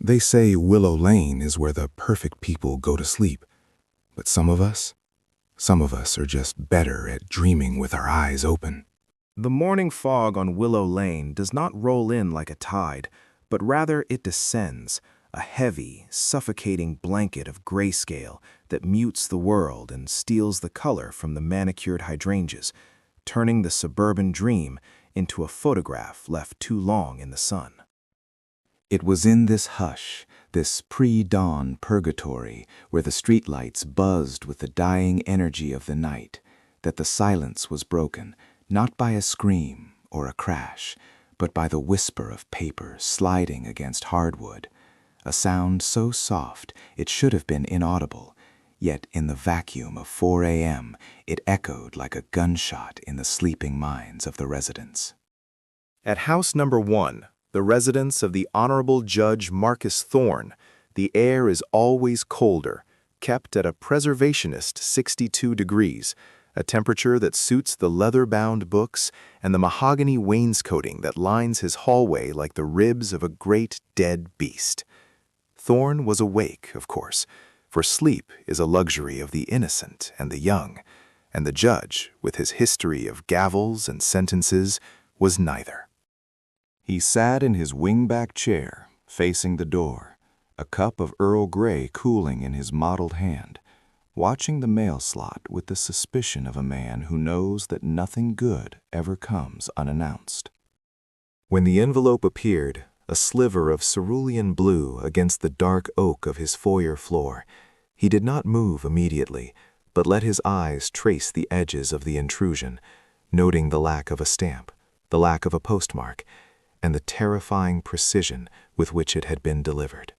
They say Willow Lane is where the perfect people go to sleep. But some of us are just better at dreaming with our eyes open. The morning fog on Willow Lane does not roll in like a tide, but rather it descends, a heavy, suffocating blanket of grayscale that mutes the world and steals the color from the manicured hydrangeas, turning the suburban dream into a photograph left too long in the sun. It was in this hush, this pre-dawn purgatory, where the streetlights buzzed with the dying energy of the night, that the silence was broken, not by a scream or a crash, but by the whisper of paper sliding against hardwood, a sound so soft it should have been inaudible, yet in the vacuum of 4 a.m. it echoed like a gunshot in the sleeping minds of the residents. At house number 1, the residence of the Honorable Judge Marcus Thorne, the air is always colder, kept at a preservationist 62 degrees, a temperature that suits the leather-bound books and the mahogany wainscoting that lines his hallway like the ribs of a great dead beast. Thorne was awake, of course, for sleep is a luxury of the innocent and the young, and the judge, with his history of gavels and sentences, was neither. He sat in his wingback chair, facing the door, a cup of Earl Grey cooling in his mottled hand, watching the mail slot with the suspicion of a man who knows that nothing good ever comes unannounced. When the envelope appeared, a sliver of cerulean blue against the dark oak of his foyer floor, he did not move immediately, but let his eyes trace the edges of the intrusion, noting the lack of a stamp, the lack of a postmark, and the terrifying precision with which it had been delivered.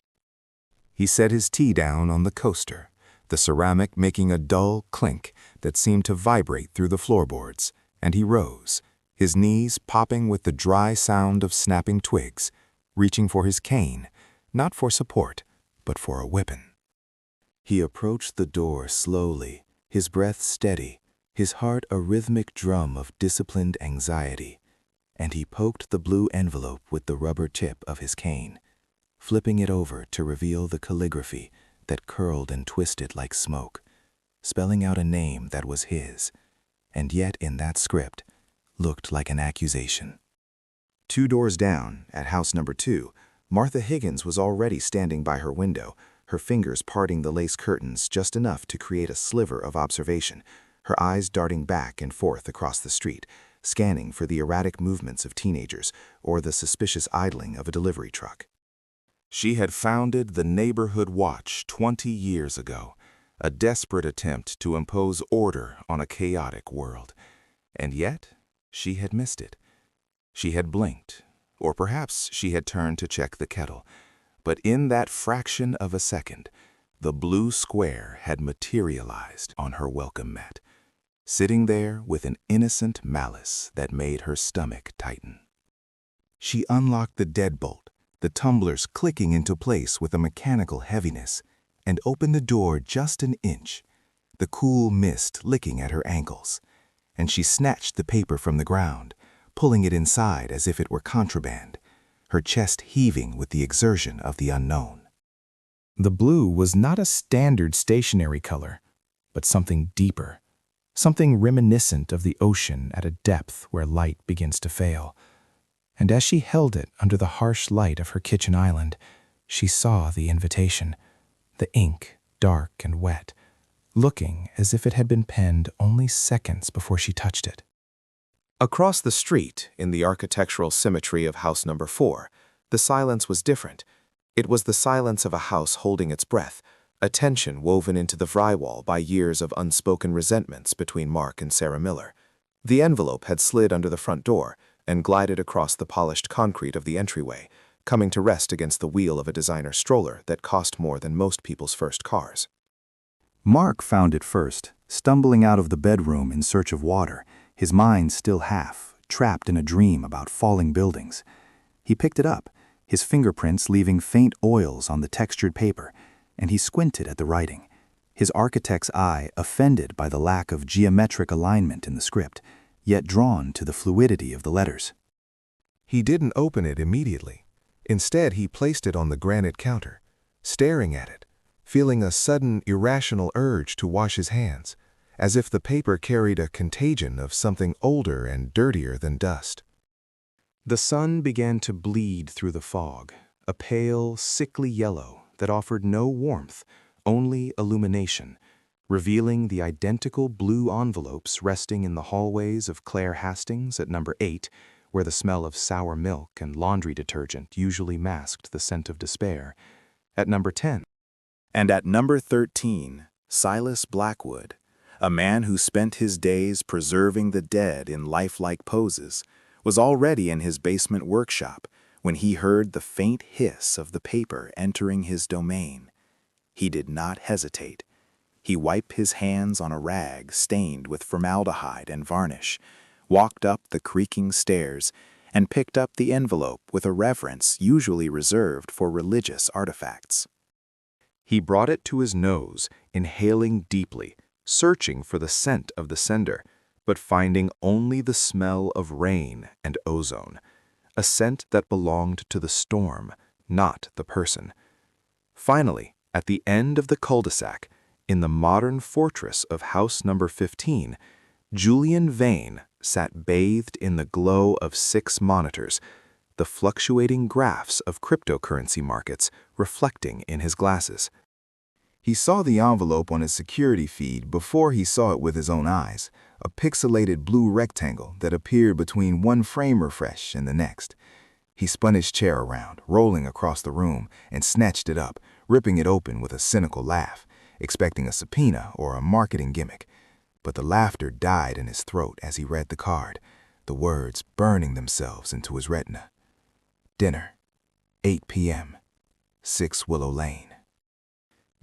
He set his tea down on the coaster, the ceramic making a dull clink that seemed to vibrate through the floorboards, and he rose, his knees popping with the dry sound of snapping twigs, reaching for his cane, not for support, but for a weapon. He approached the door slowly, his breath steady, his heart a rhythmic drum of disciplined anxiety, and he poked the blue envelope with the rubber tip of his cane, flipping it over to reveal the calligraphy that curled and twisted like smoke, spelling out a name that was his, and yet in that script looked like an accusation. 2 doors down, at house number 2, Martha Higgins was already standing by her window, her fingers parting the lace curtains just enough to create a sliver of observation, her eyes darting back and forth across the street, scanning for the erratic movements of teenagers or the suspicious idling of a delivery truck. She had founded the Neighborhood Watch 20 years ago, a desperate attempt to impose order on a chaotic world. And yet, she had missed it. She had blinked, or perhaps she had turned to check the kettle. But in that fraction of a second, the blue square had materialized on her welcome mat, sitting there with an innocent malice that made her stomach tighten. She unlocked the deadbolt, the tumblers clicking into place with a mechanical heaviness, and opened the door just an inch, the cool mist licking at her ankles, and she snatched the paper from the ground, pulling it inside as if it were contraband, her chest heaving with the exertion of the unknown. The blue was not a standard stationary color, but something deeper, something reminiscent of the ocean at a depth where light begins to fail. And as she held it under the harsh light of her kitchen island, she saw the invitation, the ink dark and wet, looking as if it had been penned only seconds before she touched it. Across the street, in the architectural symmetry of house number 4, the silence was different. It was the silence of a house holding its breath, a tension woven into the drywall by years of unspoken resentments between Mark and Sarah Miller. The envelope had slid under the front door and glided across the polished concrete of the entryway, coming to rest against the wheel of a designer stroller that cost more than most people's first cars. Mark found it first, stumbling out of the bedroom in search of water, his mind still half, trapped in a dream about falling buildings. He picked it up, his fingerprints leaving faint oils on the textured paper, and he squinted at the writing, his architect's eye offended by the lack of geometric alignment in the script, yet drawn to the fluidity of the letters. He didn't open it immediately. Instead, he placed it on the granite counter, staring at it, feeling a sudden irrational urge to wash his hands, as if the paper carried a contagion of something older and dirtier than dust. The sun began to bleed through the fog, a pale, sickly yellow that offered no warmth, only illumination, revealing the identical blue envelopes resting in the hallways of Claire Hastings at number 8, where the smell of sour milk and laundry detergent usually masked the scent of despair, at number 10. And at number 13, Silas Blackwood, a man who spent his days preserving the dead in lifelike poses, was already in his basement workshop when he heard the faint hiss of the paper entering his domain. He did not hesitate. He wiped his hands on a rag stained with formaldehyde and varnish, walked up the creaking stairs, and picked up the envelope with a reverence usually reserved for religious artifacts. He brought it to his nose, inhaling deeply, searching for the scent of the sender, but finding only the smell of rain and ozone, a scent that belonged to the storm, not the person. Finally, at the end of the cul-de-sac, in the modern fortress of house number 15, Julian Vane sat bathed in the glow of 6 monitors, the fluctuating graphs of cryptocurrency markets reflecting in his glasses. He saw the envelope on his security feed before he saw it with his own eyes, a pixelated blue rectangle that appeared between one frame refresh and the next. He spun his chair around, rolling across the room, and snatched it up, ripping it open with a cynical laugh, expecting a subpoena or a marketing gimmick. But the laughter died in his throat as he read the card, the words burning themselves into his retina. Dinner, 8 p.m., 6 Willow Lane.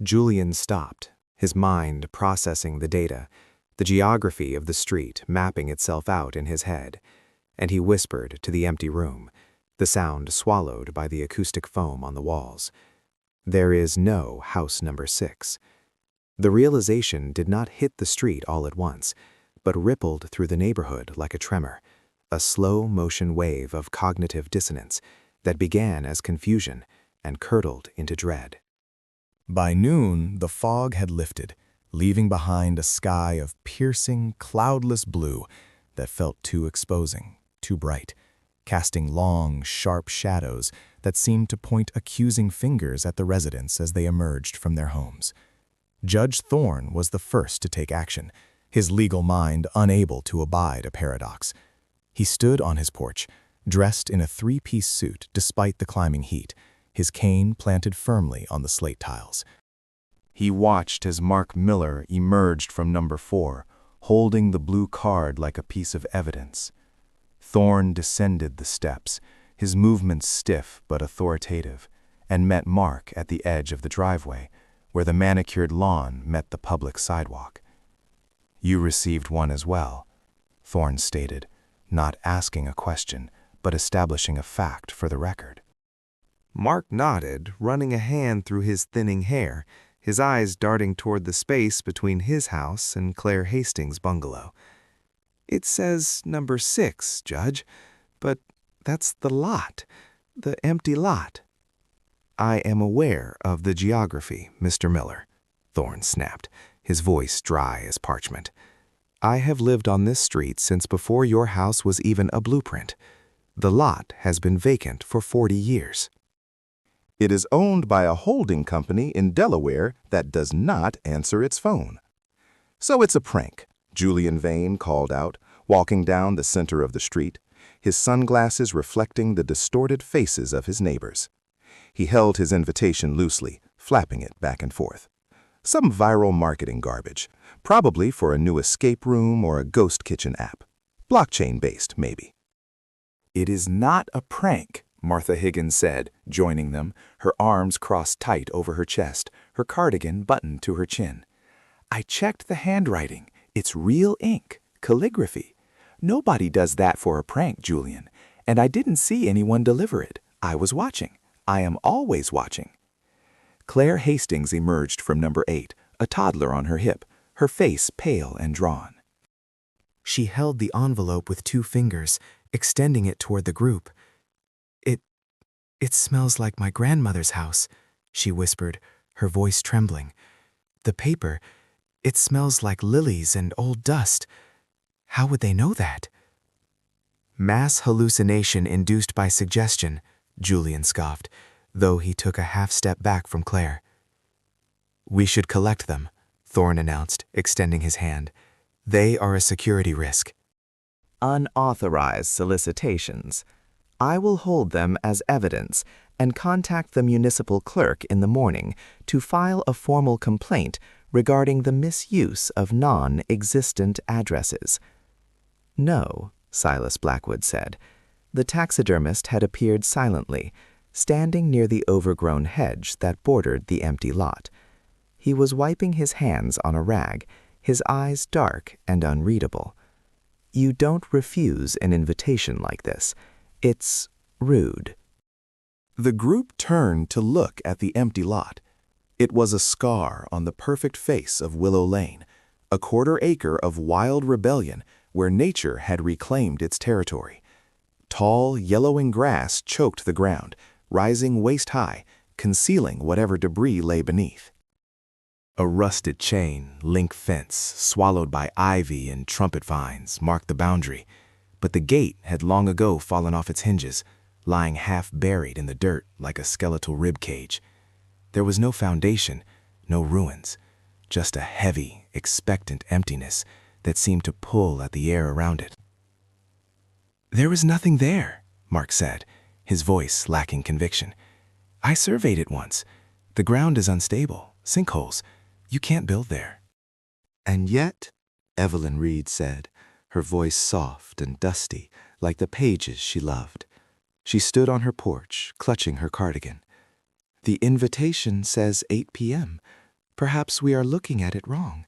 Julian stopped, his mind processing the data, the geography of the street mapping itself out in his head, and he whispered to the empty room, the sound swallowed by the acoustic foam on the walls. There is no house number 6. The realization did not hit the street all at once, but rippled through the neighborhood like a tremor, a slow-motion wave of cognitive dissonance that began as confusion and curdled into dread. By noon, the fog had lifted, leaving behind a sky of piercing, cloudless blue that felt too exposing, too bright, casting long, sharp shadows that seemed to point accusing fingers at the residents as they emerged from their homes. Judge Thorne was the first to take action, his legal mind unable to abide a paradox. He stood on his porch, dressed in a 3-piece suit despite the climbing heat, his cane planted firmly on the slate tiles. He watched as Mark Miller emerged from number 4, holding the blue card like a piece of evidence. Thorne descended the steps, his movements stiff but authoritative, and met Mark at the edge of the driveway, where the manicured lawn met the public sidewalk. "You received one as well," Thorne stated, not asking a question, but establishing a fact for the record. Mark nodded, running a hand through his thinning hair, his eyes darting toward the space between his house and Claire Hastings' bungalow. "It says number 6, Judge, but that's the lot, the empty lot." "I am aware of the geography, Mr. Miller," Thorne snapped, his voice dry as parchment. "I have lived on this street since before your house was even a blueprint. The lot has been vacant for 40 years. It is owned by a holding company in Delaware that does not answer its phone. So it's a prank, Julian Vane called out, walking down the center of the street, his sunglasses reflecting the distorted faces of his neighbors. He held his invitation loosely, flapping it back and forth. Some viral marketing garbage, probably for a new escape room or a ghost kitchen app. Blockchain-based, maybe. "It is not a prank," Martha Higgins said, joining them, her arms crossed tight over her chest, her cardigan buttoned to her chin. "I checked the handwriting. It's real ink, calligraphy. Nobody does that for a prank, Julian, and I didn't see anyone deliver it. I was watching. I am always watching." Claire Hastings emerged from number 8, a toddler on her hip, her face pale and drawn. She held the envelope with 2 fingers, extending it toward the group. "It smells like my grandmother's house," she whispered, her voice trembling. "The paper, it smells like lilies and old dust. How would they know that?" "Mass hallucination induced by suggestion," Julian scoffed, though he took a half-step back from Claire. "We should collect them," Thorne announced, extending his hand. "They are a security risk." "Unauthorized solicitations. I will hold them as evidence and contact the municipal clerk in the morning to file a formal complaint regarding the misuse of non-existent addresses." "No," Silas Blackwood said. The taxidermist had appeared silently, standing near the overgrown hedge that bordered the empty lot. He was wiping his hands on a rag, his eyes dark and unreadable. "You don't refuse an invitation like this. It's rude." The group turned to look at the empty lot. It was a scar on the perfect face of Willow Lane, a quarter-acre of wild rebellion where nature had reclaimed its territory. Tall, yellowing grass choked the ground, rising waist-high, concealing whatever debris lay beneath. A rusted chain link fence, swallowed by ivy and trumpet vines, marked the boundary, but the gate had long ago fallen off its hinges, lying half buried in the dirt like a skeletal rib cage. There was no foundation, no ruins, just a heavy, expectant emptiness that seemed to pull at the air around it. "There is nothing there," Mark said, his voice lacking conviction. "I surveyed it once. The ground is unstable, sinkholes. You can't build there." "And yet," Evelyn Reed said, her voice soft and dusty, like the pages she loved. She stood on her porch, clutching her cardigan. "The invitation says 8 p.m. Perhaps we are looking at it wrong.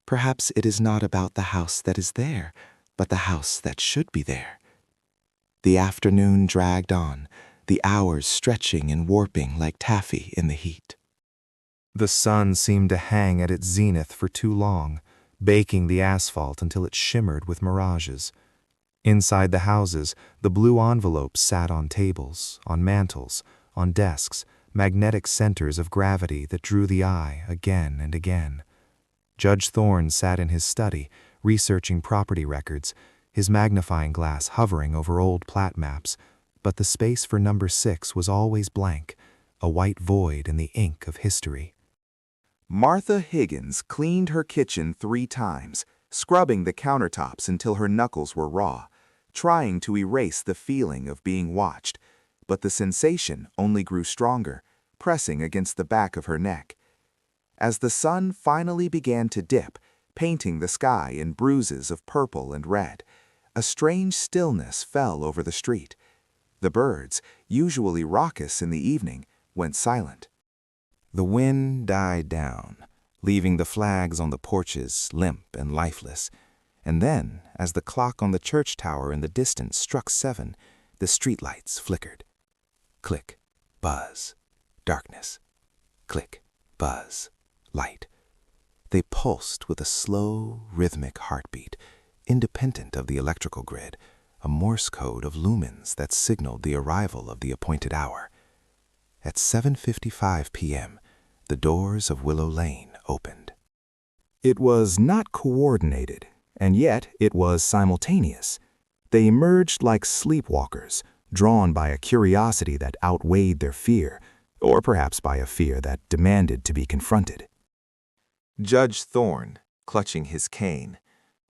Perhaps it is not about the house that is there, but the house that should be there." The afternoon dragged on, the hours stretching and warping like taffy in the heat. The sun seemed to hang at its zenith for too long, baking the asphalt until it shimmered with mirages. Inside the houses, the blue envelopes sat on tables, on mantels, on desks, magnetic centers of gravity that drew the eye again and again. Judge Thorne sat in his study, researching property records, his magnifying glass hovering over old plat maps, but the space for number 6 was always blank, a white void in the ink of history. Martha Higgins cleaned her kitchen 3 times, scrubbing the countertops until her knuckles were raw, trying to erase the feeling of being watched, but the sensation only grew stronger, pressing against the back of her neck. As the sun finally began to dip, painting the sky in bruises of purple and red, a strange stillness fell over the street. The birds, usually raucous in the evening, went silent. The wind died down, leaving the flags on the porches limp and lifeless. And then, as the clock on the church tower in the distance struck 7, the streetlights flickered. Click, buzz, darkness. Click, buzz, light. They pulsed with a slow, rhythmic heartbeat, independent of the electrical grid, a Morse code of lumens that signaled the arrival of the appointed hour. At 7:55 p.m., the doors of Willow Lane opened. It was not coordinated, and yet it was simultaneous. They emerged like sleepwalkers, drawn by a curiosity that outweighed their fear, or perhaps by a fear that demanded to be confronted. Judge Thorne, clutching his cane,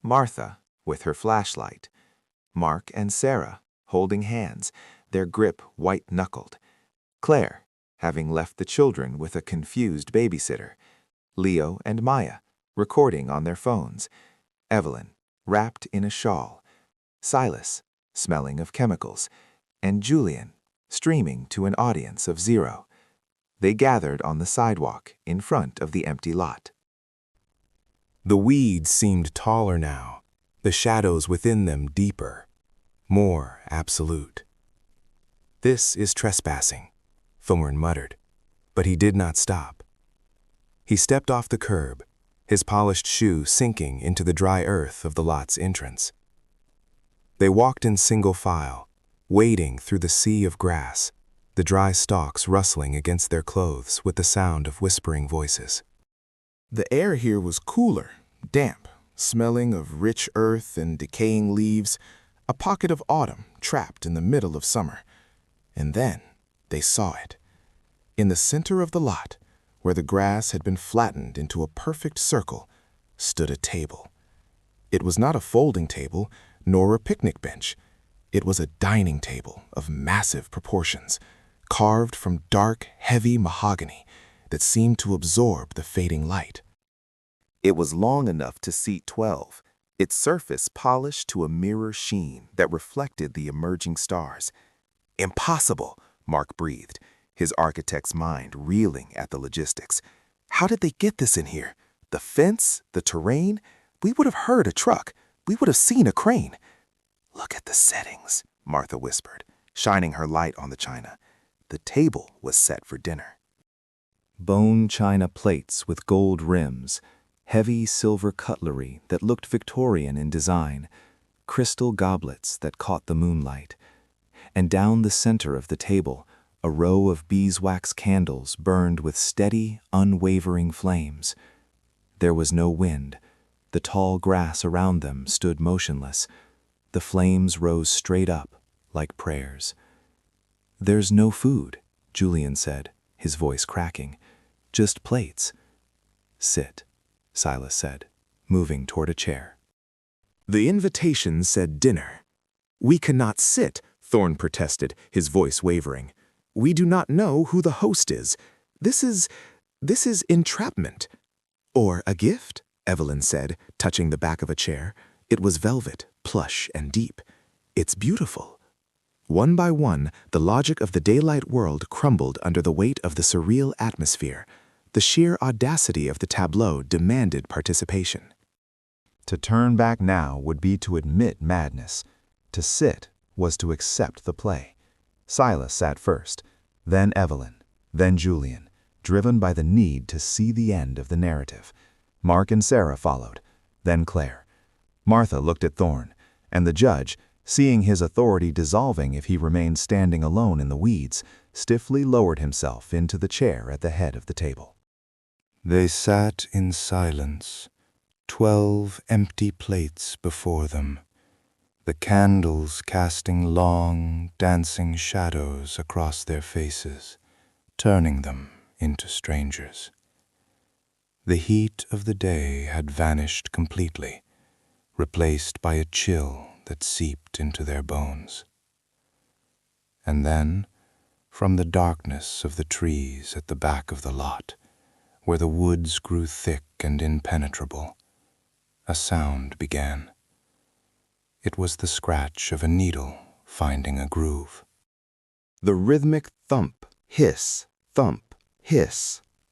Martha, with her flashlight, Mark and Sarah, holding hands, their grip white-knuckled, Claire, having left the children with a confused babysitter, Leo and Maya, recording on their phones, Evelyn, wrapped in a shawl, Silas, smelling of chemicals, and Julian, streaming to an audience of 0. They gathered on the sidewalk in front of the empty lot. The weeds seemed taller now, the shadows within them deeper, more absolute. "This is trespassing," Thorne muttered, but he did not stop. He stepped off the curb, his polished shoe sinking into the dry earth of the lot's entrance. They walked in single file, wading through the sea of grass, the dry stalks rustling against their clothes with the sound of whispering voices. The air here was cooler, damp, smelling of rich earth and decaying leaves, a pocket of autumn trapped in the middle of summer. And then they saw it. In the center of the lot, where the grass had been flattened into a perfect circle, stood a table. It was not a folding table, nor a picnic bench. It was a dining table of massive proportions, carved from dark, heavy mahogany that seemed to absorb the fading light. It was long enough to seat 12, its surface polished to a mirror sheen that reflected the emerging stars. Impossible, Mark breathed, his architect's mind reeling at the logistics. How did they get this in here? The fence? The terrain? We would have heard a truck. We would have seen a crane. Look at the settings, Martha whispered, shining her light on the china. The table was set for dinner. Bone china plates with gold rims, heavy silver cutlery that looked Victorian in design, crystal goblets that caught the moonlight. And down the center of the table, a row of beeswax candles burned with steady, unwavering flames. There was no wind. The tall grass around them stood motionless. The flames rose straight up, like prayers. "There's no food," Julian said, his voice cracking. "Just plates." "Sit," Silas said, moving toward a chair. The invitation said dinner. "We cannot sit," Thorne protested, his voice wavering. "We do not know who the host is. This is entrapment." "Or a gift," Evelyn said, touching the back of a chair. It was velvet, plush, and deep. "It's beautiful." One by one, the logic of the daylight world crumbled under the weight of the surreal atmosphere. The sheer audacity of the tableau demanded participation. To turn back now would be to admit madness. To sit was to accept the play. Silas sat first, then Evelyn, then Julian, driven by the need to see the end of the narrative. Mark and Sarah followed, then Claire. Martha looked at Thorne, and the judge, seeing his authority dissolving if he remained standing alone in the weeds, stiffly lowered himself into the chair at the head of the table. They sat in silence, 12 empty plates before them, the candles casting long, dancing shadows across their faces, turning them into strangers. The heat of the day had vanished completely, replaced by a chill that seeped into their bones. And then, from the darkness of the trees at the back of the lot, where the woods grew thick and impenetrable, a sound began. It was the scratch of a needle finding a groove. The rhythmic thump, hiss,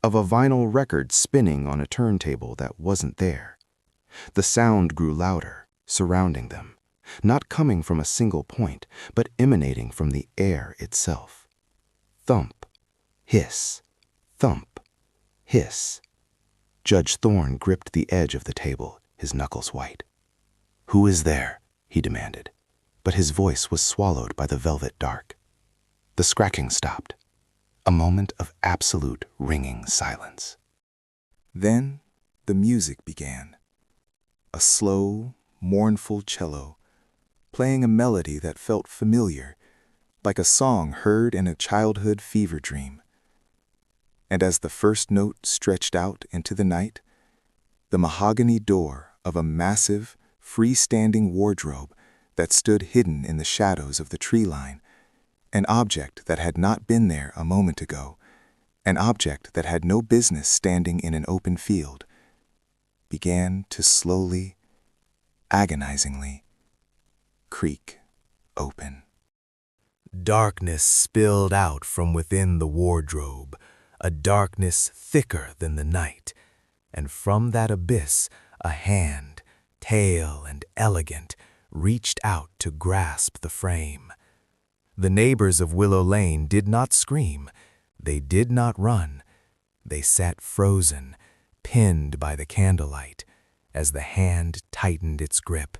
of a vinyl record spinning on a turntable that wasn't there. The sound grew louder, surrounding them, not coming from a single point, but emanating from the air itself. Thump, hiss, thump, hiss. Judge Thorne gripped the edge of the table, his knuckles white. "Who is there?" he demanded, but his voice was swallowed by the velvet dark. The scratching stopped. A moment of absolute ringing silence. Then the music began. A slow, mournful cello, playing a melody that felt familiar, like a song heard in a childhood fever dream. And as the first note stretched out into the night, the mahogany door of a massive, freestanding wardrobe that stood hidden in the shadows of the tree line, an object that had not been there a moment ago, an object that had no business standing in an open field, began to slowly, agonizingly, creak open. Darkness spilled out from within the wardrobe, a darkness thicker than the night, and from that abyss a hand, pale and elegant, reached out to grasp the frame. The neighbors of Willow Lane did not scream. They did not run. They sat frozen, pinned by the candlelight, as the hand tightened its grip,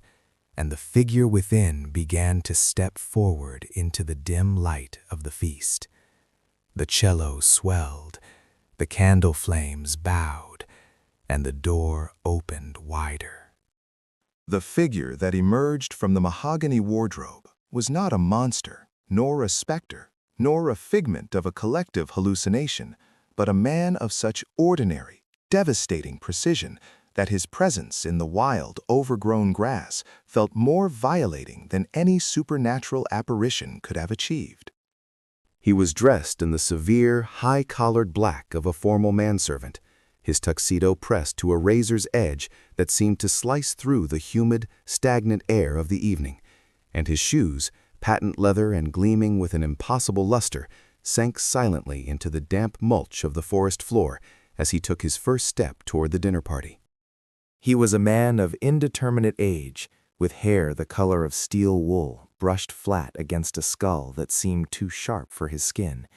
and the figure within began to step forward into the dim light of the feast. The cello swelled, the candle flames bowed, and the door opened wider. The figure that emerged from the mahogany wardrobe was not a monster, nor a specter, nor a figment of a collective hallucination, but a man of such ordinary, devastating precision that his presence in the wild, overgrown grass felt more violating than any supernatural apparition could have achieved. He was dressed in the severe, high-collared black of a formal manservant, his tuxedo pressed to a razor's edge that seemed to slice through the humid, stagnant air of the evening, and his shoes, patent leather and gleaming with an impossible luster, sank silently into the damp mulch of the forest floor as he took his first step toward the dinner party. He was a man of indeterminate age, with hair the color of steel wool brushed flat against a skull that seemed too sharp for his skin,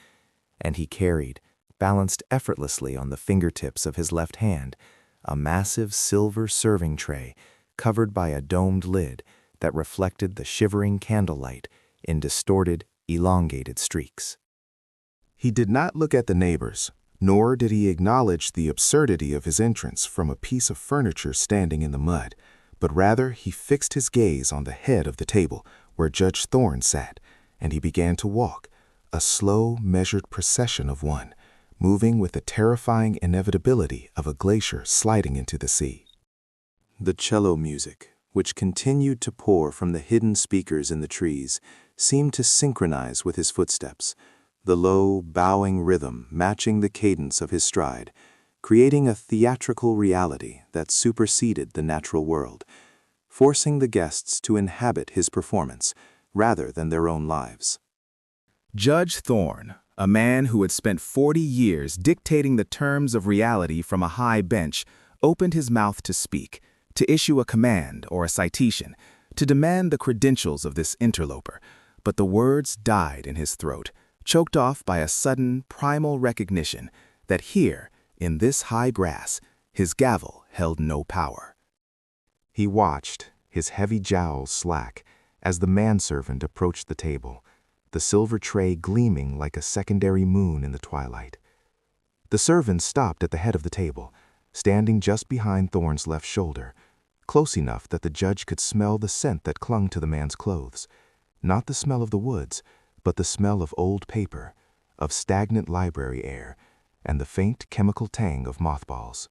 and he carried, balanced effortlessly on the fingertips of his left hand, a massive silver serving tray covered by a domed lid that reflected the shivering candlelight in distorted, elongated streaks. He did not look at the neighbors, nor did he acknowledge the absurdity of his entrance from a piece of furniture standing in the mud, but rather he fixed his gaze on the head of the table where Judge Thorne sat, and he began to walk, a slow, measured procession of one, moving with the terrifying inevitability of a glacier sliding into the sea. The cello music, which continued to pour from the hidden speakers in the trees, seemed to synchronize with his footsteps, the low, bowing rhythm matching the cadence of his stride, creating a theatrical reality that superseded the natural world, forcing the guests to inhabit his performance rather than their own lives. Judge Thorne, a man who had spent 40 years dictating the terms of reality from a high bench, opened his mouth to speak, to issue a command or a citation, to demand the credentials of this interloper, but the words died in his throat, choked off by a sudden, primal recognition that here, in this high grass, his gavel held no power. He watched, his heavy jowls slack, as the manservant approached the table, the silver tray gleaming like a secondary moon in the twilight. The servant stopped at the head of the table, standing just behind Thorne's left shoulder, close enough that the judge could smell the scent that clung to the man's clothes, not the smell of the woods, but the smell of old paper, of stagnant library air, and the faint chemical tang of mothballs.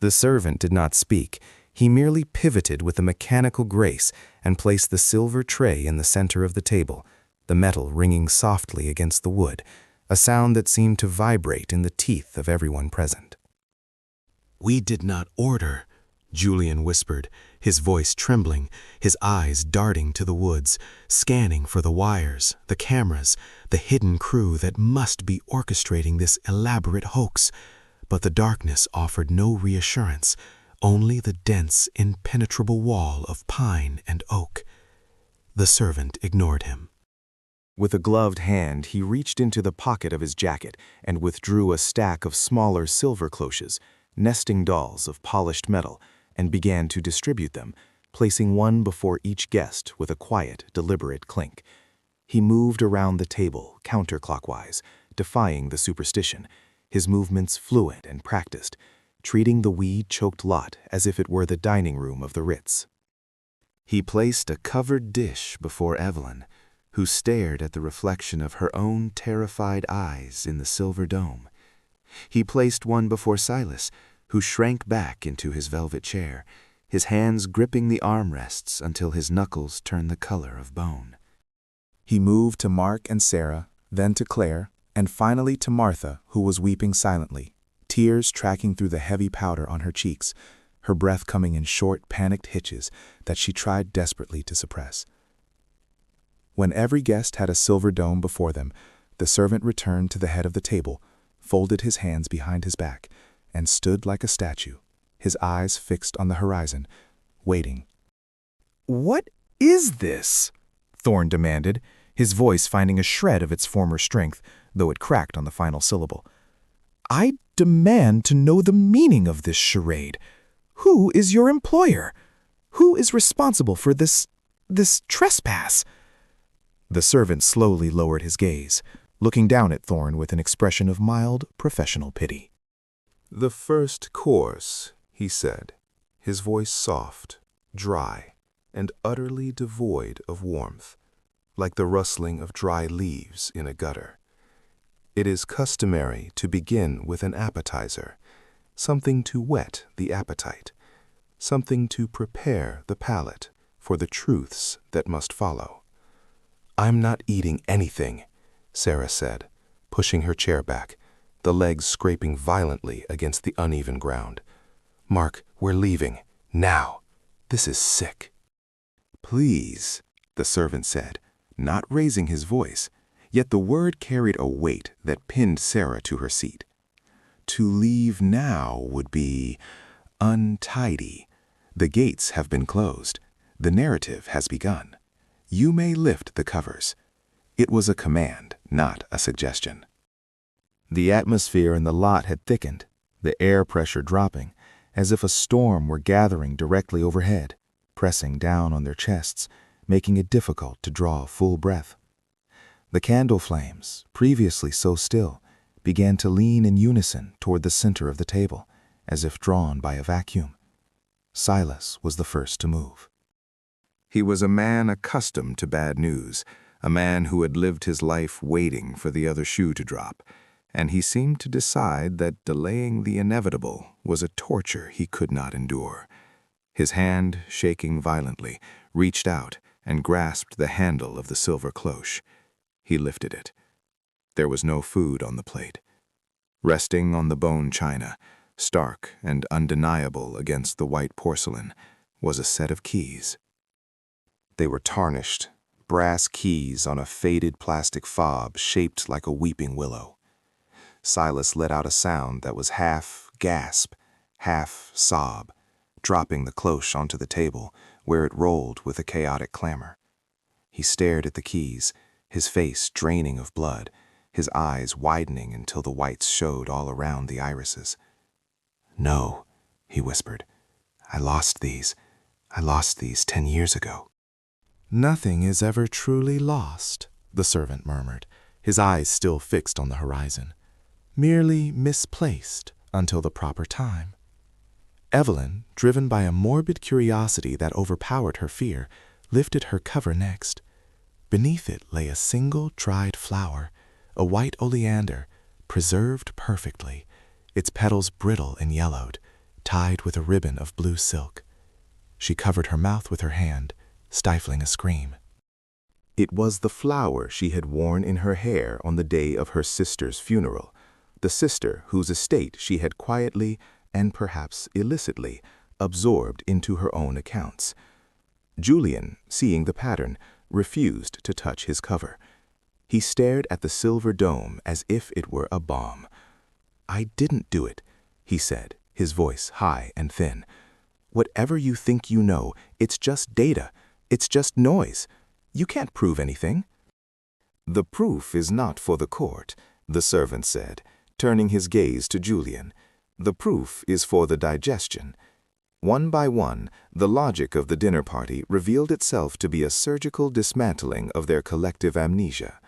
The servant did not speak. He merely pivoted with a mechanical grace and placed the silver tray in the center of the table, the metal ringing softly against the wood, a sound that seemed to vibrate in the teeth of everyone present. "We did not order," Julian whispered, his voice trembling, his eyes darting to the woods, scanning for the wires, the cameras, the hidden crew that must be orchestrating this elaborate hoax. But the darkness offered no reassurance, only the dense, impenetrable wall of pine and oak. The servant ignored him. With a gloved hand, he reached into the pocket of his jacket and withdrew a stack of smaller silver cloches, nesting dolls of polished metal, and began to distribute them, placing one before each guest with a quiet, deliberate clink. He moved around the table counterclockwise, defying the superstition, his movements fluid and practiced, treating the weed-choked lot as if it were the dining room of the Ritz. He placed a covered dish before Evelyn, who stared at the reflection of her own terrified eyes in the silver dome. He placed one before Silas, who shrank back into his velvet chair, his hands gripping the armrests until his knuckles turned the color of bone. He moved to Mark and Sarah, then to Claire, and finally to Martha, who was weeping silently, tears tracking through the heavy powder on her cheeks, her breath coming in short, panicked hitches that she tried desperately to suppress. When every guest had a silver dome before them, the servant returned to the head of the table, folded his hands behind his back, and stood like a statue, his eyes fixed on the horizon, waiting. "What is this?" Thorne demanded, his voice finding a shred of its former strength, though it cracked on the final syllable. "I demand to know the meaning of this charade. Who is your employer? Who is responsible for this trespass?" The servant slowly lowered his gaze, looking down at Thorne with an expression of mild, professional pity. "The first course," he said, his voice soft, dry, and utterly devoid of warmth, like the rustling of dry leaves in a gutter. "It is customary to begin with an appetizer, something to whet the appetite, something to prepare the palate for the truths that must follow." "I'm not eating anything," Sarah said, pushing her chair back, the legs scraping violently against the uneven ground. "Mark, we're leaving. Now. This is sick." "Please," the servant said, not raising his voice, yet the word carried a weight that pinned Sarah to her seat. "To leave now would be untidy. The gates have been closed. The narrative has begun. You may lift the covers." It was a command, not a suggestion. The atmosphere in the lot had thickened, the air pressure dropping, as if a storm were gathering directly overhead, pressing down on their chests, making it difficult to draw a full breath. The candle flames, previously so still, began to lean in unison toward the center of the table, as if drawn by a vacuum. Silas was the first to move. He was a man accustomed to bad news, a man who had lived his life waiting for the other shoe to drop, and he seemed to decide that delaying the inevitable was a torture he could not endure. His hand, shaking violently, reached out and grasped the handle of the silver cloche. He lifted it. There was no food on the plate. Resting on the bone china, stark and undeniable against the white porcelain, was a set of keys. They were tarnished, brass keys on a faded plastic fob shaped like a weeping willow. Silas let out a sound that was half gasp, half sob, dropping the cloche onto the table, where it rolled with a chaotic clamor. He stared at the keys, his face draining of blood, his eyes widening until the whites showed all around the irises. "No," he whispered. I lost these 10 years ago." "Nothing is ever truly lost," the servant murmured, his eyes still fixed on the horizon. "Merely misplaced until the proper time." Evelyn, driven by a morbid curiosity that overpowered her fear, lifted her cover next. Beneath it lay a single dried flower, a white oleander, preserved perfectly, its petals brittle and yellowed, tied with a ribbon of blue silk. She covered her mouth with her hand, stifling a scream. It was the flower she had worn in her hair on the day of her sister's funeral, the sister whose estate she had quietly, and perhaps illicitly, absorbed into her own accounts. Julian, seeing the pattern, refused to touch his cover. He stared at the silver dome as if it were a bomb. "I didn't do it," he said, his voice high and thin. "Whatever you think you know, it's just data. It's just noise. You can't prove anything." "The proof is not for the court," the servant said, turning his gaze to Julian. "The proof is for the digestion." One by one, the logic of the dinner party revealed itself to be a surgical dismantling of their collective amnesia.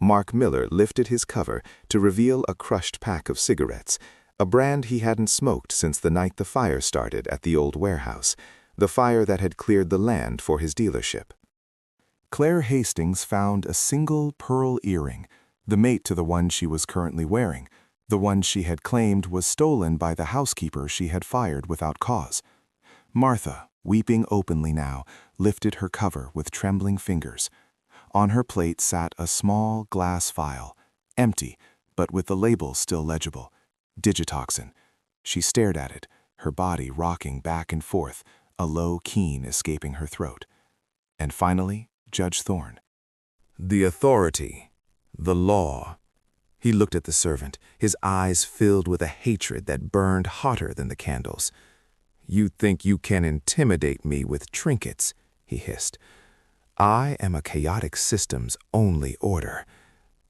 Mark Miller lifted his cover to reveal a crushed pack of cigarettes, a brand he hadn't smoked since the night the fire started at the old warehouse, the fire that had cleared the land for his dealership. Claire Hastings found a single pearl earring, the mate to the one she was currently wearing, the one she had claimed was stolen by the housekeeper she had fired without cause. Martha, weeping openly now, lifted her cover with trembling fingers. On her plate sat a small glass vial, empty, but with the label still legible. Digitoxin. She stared at it, her body rocking back and forth, a low keen escaping her throat. And finally, Judge Thorne. "The authority, the law." He looked at the servant, his eyes filled with a hatred that burned hotter than the candles. "You think you can intimidate me with trinkets," he hissed. "I am a chaotic system's only order.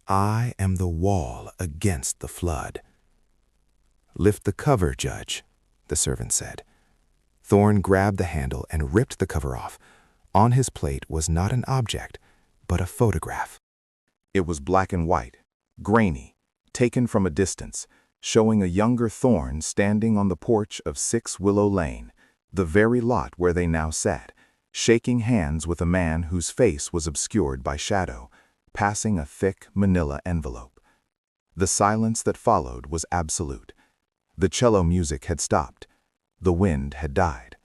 I am the wall against the flood." "Lift the cover, Judge," the servant said. Thorne grabbed the handle and ripped the cover off. On his plate was not an object, but a photograph. It was black and white, grainy, taken from a distance, showing a younger Thorne standing on the porch of 6 Willow Lane, the very lot where they now sat, shaking hands with a man whose face was obscured by shadow, passing a thick manila envelope. The silence that followed was absolute. The cello music had stopped. The wind had died.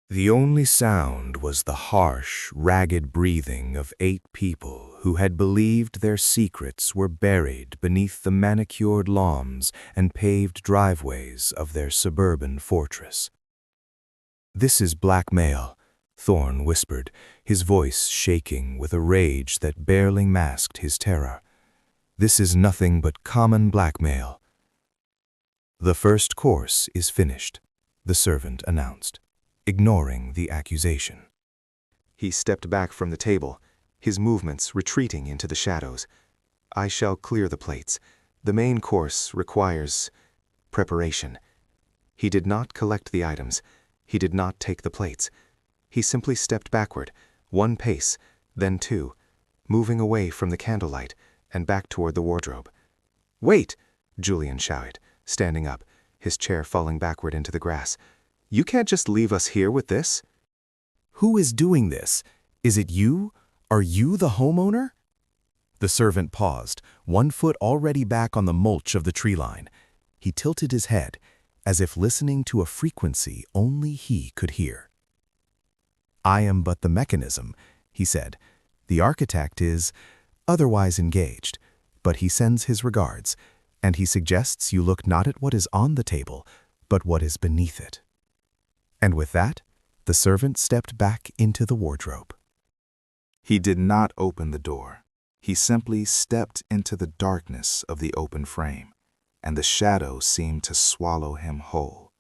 The only sound was the harsh, ragged breathing of 8 people who had believed their secrets were buried beneath the manicured lawns and paved driveways of their suburban fortress. "This is blackmail," Thorne whispered, his voice shaking with a rage that barely masked his terror. "This is nothing but common blackmail." "The first course is finished," the servant announced, ignoring the accusation. He stepped back from the table, his movements retreating into the shadows. "I shall clear the plates. The main course requires preparation." He did not collect the items. He did not take the plates. He simply stepped backward, 1 pace, then 2, moving away from the candlelight and back toward the wardrobe. "Wait!" Julian shouted, standing up, his chair falling backward into the grass. "You can't just leave us here with this." "Who is doing this? Is it you? Are you the homeowner?" The servant paused, 1 foot already back on the mulch of the tree line. He tilted his head, as if listening to a frequency only he could hear. "I am but the mechanism," he said. "The architect is otherwise engaged, but he sends his regards, and he suggests you look not at what is on the table, but what is beneath it." And with that, the servant stepped back into the wardrobe. He did not open the door. He simply stepped into the darkness of the open frame, and the shadow seemed to swallow him whole.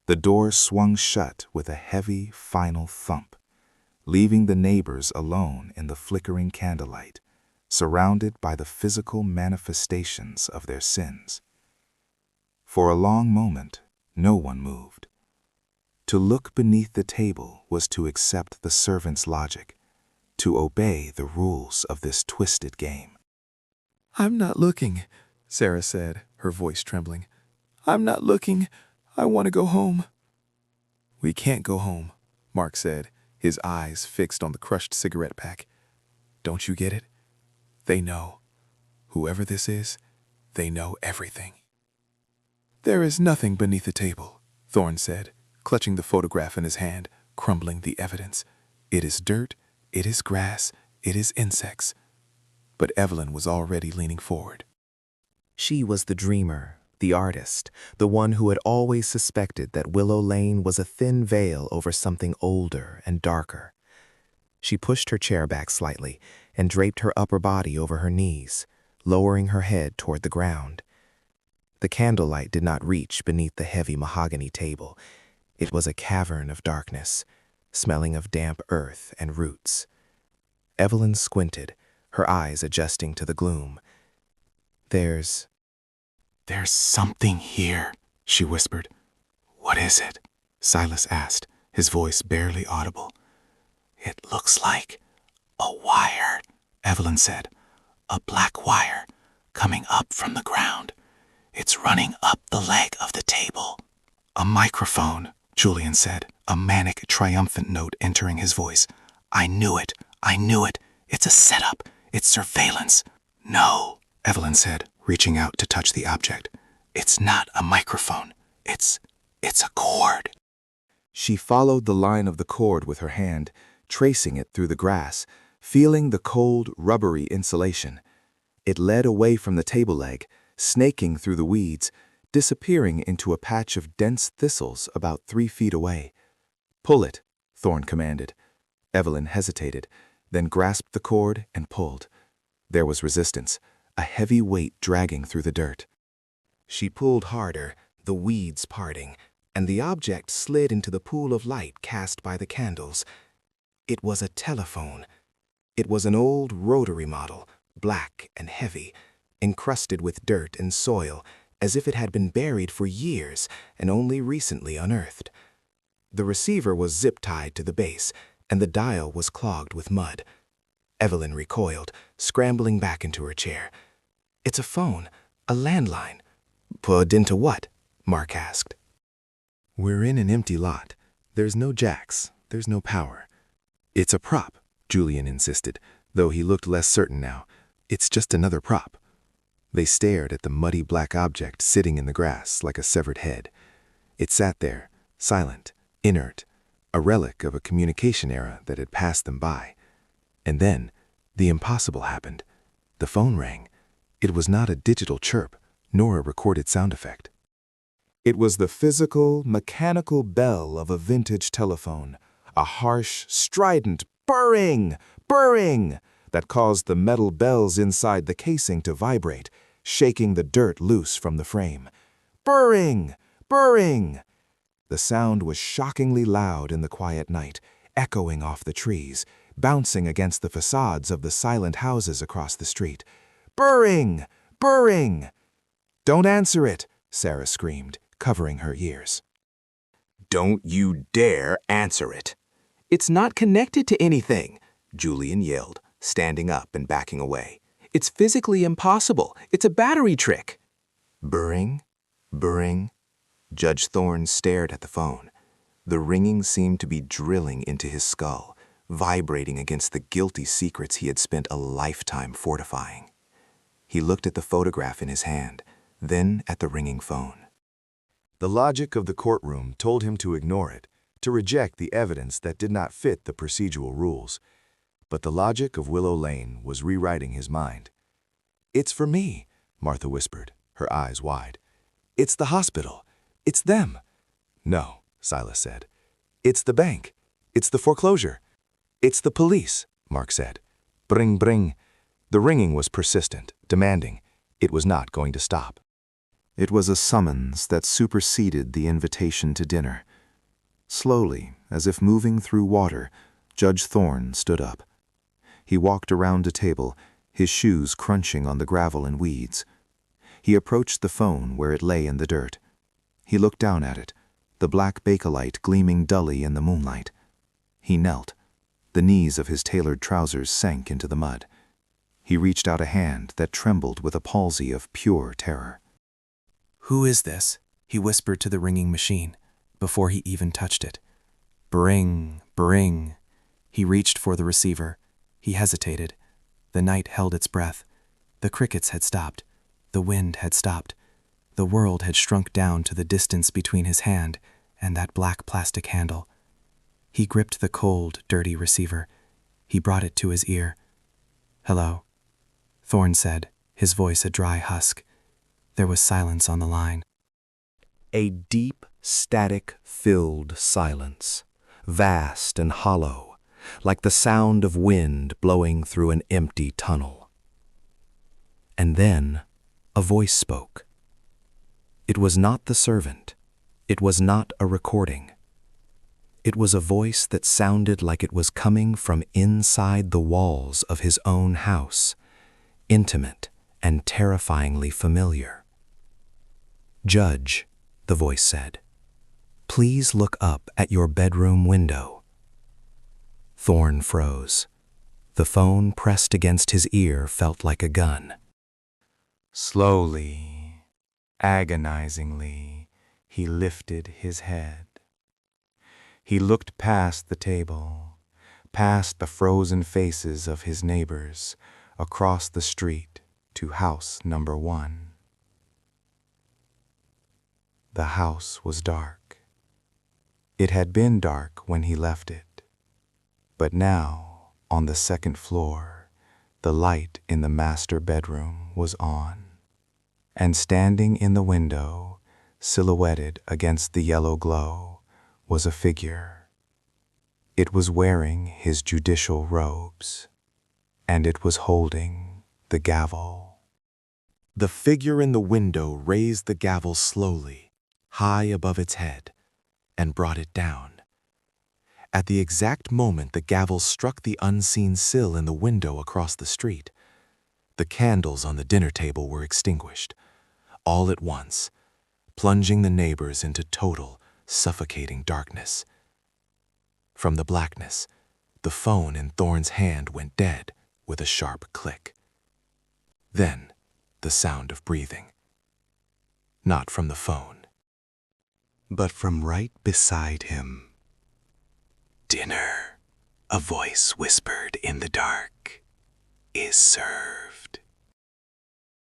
The door swung shut with a heavy, final thump, leaving the neighbors alone in the flickering candlelight, surrounded by the physical manifestations of their sins. For a long moment, no one moved. To look beneath the table was to accept the servant's logic, to obey the rules of this twisted game. "I'm not looking," Sarah said, her voice trembling. "I'm not looking. I want to go home." "We can't go home," Mark said, his eyes fixed on the crushed cigarette pack. "Don't you get it? They know. Whoever this is, they know everything." "There is nothing beneath the table," Thorne said, clutching the photograph in his hand, crumbling the evidence. "It is dirt, it is grass, it is insects." But Evelyn was already leaning forward. She was the dreamer, the artist, the one who had always suspected that Willow Lane was a thin veil over something older and darker. She pushed her chair back slightly and draped her upper body over her knees, lowering her head toward the ground. The candlelight did not reach beneath the heavy mahogany table. It was a cavern of darkness, smelling of damp earth and roots. Evelyn squinted, her eyes adjusting to the gloom. There's something here," she whispered. "What is it?" Silas asked, his voice barely audible. "It looks like a wire," Evelyn said. "A black wire coming up from the ground. It's running up the leg of the table." "A microphone," Julian said, a manic, triumphant note entering his voice. I knew it. It's a setup. It's surveillance." "No," Evelyn said, reaching out to touch the object. "It's not a microphone. It's a cord." She followed the line of the cord with her hand, tracing it through the grass, feeling the cold, rubbery insulation. It led away from the table leg, snaking through the weeds, disappearing into a patch of dense thistles about 3 feet away. "Pull it," Thorne commanded. Evelyn hesitated, then grasped the cord and pulled. There was resistance, a heavy weight dragging through the dirt. She pulled harder, the weeds parting, and the object slid into the pool of light cast by the candles. It was a telephone. It was an old rotary model, black and heavy, encrusted with dirt and soil, as if it had been buried for years and only recently unearthed. The receiver was zip-tied to the base, and the dial was clogged with mud. Evelyn recoiled, scrambling back into her chair. It's a phone, a landline. Plugged into what? Mark asked. We're in an empty lot. There's no jacks. There's no power. It's a prop, Julian insisted, though he looked less certain now. It's just another prop. They stared at the muddy black object sitting in the grass like a severed head. It sat there, silent, inert, a relic of a communication era that had passed them by. And then, the impossible happened. The phone rang. It was not a digital chirp, nor a recorded sound effect. It was the physical, mechanical bell of a vintage telephone, a harsh, strident burring, burring, that caused the metal bells inside the casing to vibrate, shaking the dirt loose from the frame. Burring, burring. The sound was shockingly loud in the quiet night, echoing off the trees, bouncing against the facades of the silent houses across the street. Burring, burring. Don't answer it, Sarah screamed, covering her ears. Don't you dare answer it. It's not connected to anything, Julian yelled, standing up and backing away. It's physically impossible. It's a battery trick. Burring, burring. Judge Thorne stared at the phone. The ringing seemed to be drilling into his skull, vibrating against the guilty secrets he had spent a lifetime fortifying. He looked at the photograph in his hand, then at the ringing phone. The logic of the courtroom told him to ignore it, to reject the evidence that did not fit the procedural rules. But the logic of Willow Lane was rewriting his mind. "It's for me," Martha whispered, her eyes wide. "It's the hospital. It's them." "No," Silas said. "It's the bank. It's the foreclosure. It's the police," Mark said. "Bring, bring." The ringing was persistent, demanding. It was not going to stop. It was a summons that superseded the invitation to dinner. Slowly, as if moving through water, Judge Thorne stood up. He walked around a table, his shoes crunching on the gravel and weeds. He approached the phone where it lay in the dirt. He looked down at it, the black bakelite gleaming dully in the moonlight. He knelt. The knees of his tailored trousers sank into the mud. He reached out a hand that trembled with a palsy of pure terror. Who is this? He whispered to the ringing machine, before he even touched it. Bring, bring. He reached for the receiver. He hesitated. The night held its breath. The crickets had stopped. The wind had stopped. The world had shrunk down to the distance between his hand and that black plastic handle. He gripped the cold, dirty receiver. He brought it to his ear. "Hello," Thorne said, his voice a dry husk. There was silence on the line. A deep, static-filled silence, vast and hollow, like the sound of wind blowing through an empty tunnel. And then a voice spoke. It was not the servant. It was not a recording. It was a voice that sounded like it was coming from inside the walls of his own house, intimate and terrifyingly familiar. "Judge," the voice said, "please look up at your bedroom window." Thorne froze. The phone pressed against his ear felt like a gun. Slowly, agonizingly, he lifted his head. He looked past the table, past the frozen faces of his neighbors, across the street to house number 1. The house was dark. It had been dark when he left it. But now, on the second floor, the light in the master bedroom was on. And standing in the window, silhouetted against the yellow glow, was a figure. It was wearing his judicial robes, and it was holding the gavel. The figure in the window raised the gavel slowly, high above its head, and brought it down. At the exact moment the gavel struck the unseen sill in the window across the street, the candles on the dinner table were extinguished, all at once, plunging the neighbors into total, suffocating darkness. From the blackness, the phone in Thorne's hand went dead with a sharp click. Then, the sound of breathing. Not from the phone, but from right beside him. "Dinner," a voice whispered in the dark, "is served."